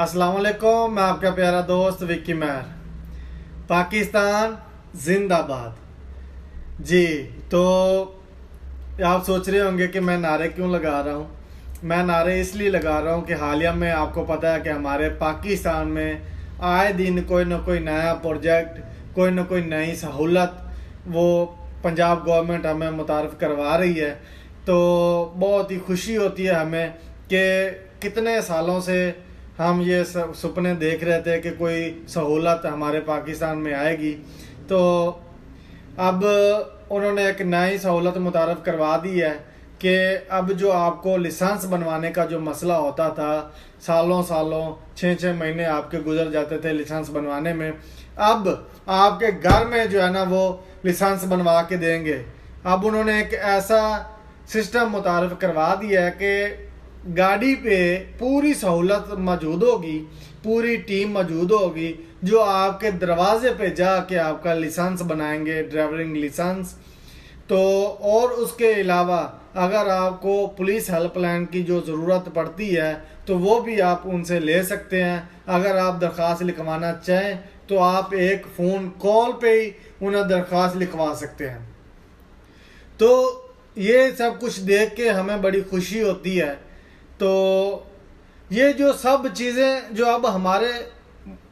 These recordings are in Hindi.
अस्सलाम वालेकुम, मैं आपका प्यारा दोस्त विक्की महर। पाकिस्तान जिंदाबाद। जी, तो आप सोच रहे होंगे कि मैं नारे क्यों लगा रहा हूँ। मैं नारे इसलिए लगा रहा हूँ कि हालिया में आपको पता है कि हमारे पाकिस्तान में आए दिन कोई ना कोई नया प्रोजेक्ट, कोई ना कोई नई सहूलत वो पंजाब गवर्नमेंट हमें मुतारफ़ करवा रही है। तो बहुत ही खुशी होती है हमें कि कितने सालों से हम ये सपने देख रहे थे कि कोई सहूलत हमारे पाकिस्तान में आएगी। तो अब उन्होंने एक नई सहूलत मुतारफ़ करवा दी है कि अब जो आपको लाइसेंस बनवाने का जो मसला होता था, सालों सालों 6-6 महीने आपके गुजर जाते थे लाइसेंस बनवाने में, अब आपके घर में जो है ना वो लाइसेंस बनवा के देंगे। अब उन्होंने एक ऐसा सिस्टम मुतारफ़ करवा दिया है कि गाड़ी पे पूरी सहूलत मौजूद होगी, पूरी टीम मौजूद होगी जो आपके दरवाजे पे जाके आपका लाइसेंस बनाएंगे, ड्राइविंग लाइसेंस। तो और उसके अलावा अगर आपको पुलिस हेल्पलाइन की जो ज़रूरत पड़ती है तो वो भी आप उनसे ले सकते हैं। अगर आप दरख्वास्त लिखवाना चाहें तो आप एक फ़ोन कॉल पे ही उन्हें दरख्वास्त लिखवा सकते हैं। तो ये सब कुछ देख के हमें बड़ी खुशी होती है। तो ये जो सब चीज़ें जो अब हमारे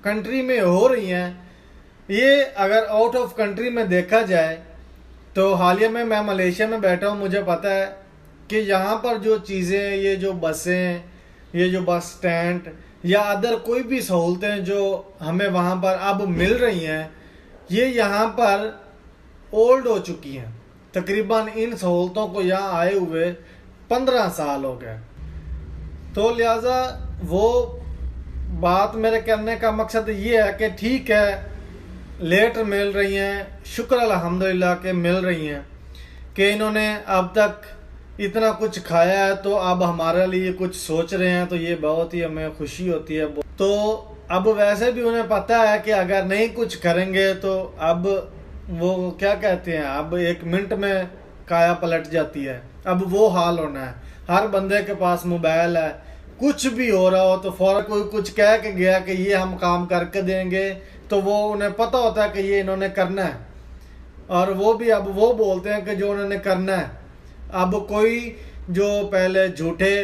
कंट्री में हो रही हैं, ये अगर आउट ऑफ कंट्री में देखा जाए तो हालिया में मैं मलेशिया में बैठा हूँ, मुझे पता है कि यहाँ पर जो चीज़ें, ये जो बसें, ये जो बस स्टैंड या अदर कोई भी सहूलतें जो हमें वहाँ पर अब मिल रही हैं, ये यहाँ पर ओल्ड हो चुकी हैं। तकरीबन इन सहूलतों को यहाँ आए हुए 15 साल हो गए। तो लिहाजा वो बात मेरे कहने का मकसद ये है कि ठीक है लेट मिल रही हैं, शुक्र अल्हम्दुलिल्लाह के मिल रही हैं कि इन्होंने अब तक इतना कुछ खाया है तो अब हमारे लिए कुछ सोच रहे हैं, तो ये बहुत ही हमें खुशी होती है। तो अब वैसे भी उन्हें पता है कि अगर नहीं कुछ करेंगे तो अब वो क्या कहते हैं, अब 1 मिनट में काया पलट जाती है। अब वो हाल होना है। हर बंदे के पास मोबाइल है, कुछ भी हो रहा हो तो फौरन कोई कुछ कह के गया कि ये हम काम करके देंगे तो वो उन्हें पता होता है कि ये इन्होंने करना है, और वो भी अब वो बोलते हैं कि जो उन्होंने करना है। अब कोई जो पहले झूठे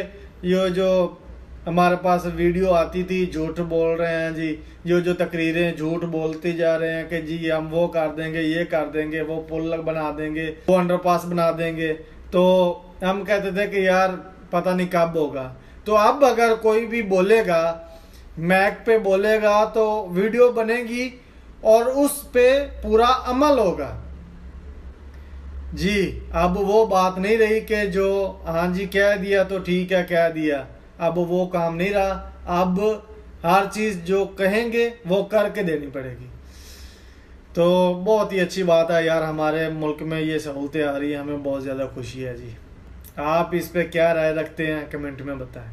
ये जो हमारे पास वीडियो आती थी, झूठ बोल रहे हैं जी, जो तकरीरें झूठ बोलते जा रहे हैं कि जी हम वो कर देंगे, ये कर देंगे, वो पुल बना देंगे, वो अंडरपास बना देंगे, तो हम कहते थे कि यार पता नहीं कब होगा। तो अब अगर कोई भी बोलेगा, मैक पे बोलेगा तो वीडियो बनेगी और उस पे पूरा अमल होगा जी। अब वो बात नहीं रही कि जो हाँ जी कह दिया तो ठीक है कह दिया, अब वो काम नहीं रहा। अब हर चीज़ जो कहेंगे वो करके देनी पड़ेगी। तो बहुत ही अच्छी बात है यार, हमारे मुल्क में ये सहूलतें आ रही हैं, हमें बहुत ज़्यादा खुशी है जी। आप इस पे क्या राय रखते हैं कमेंट में बताएं।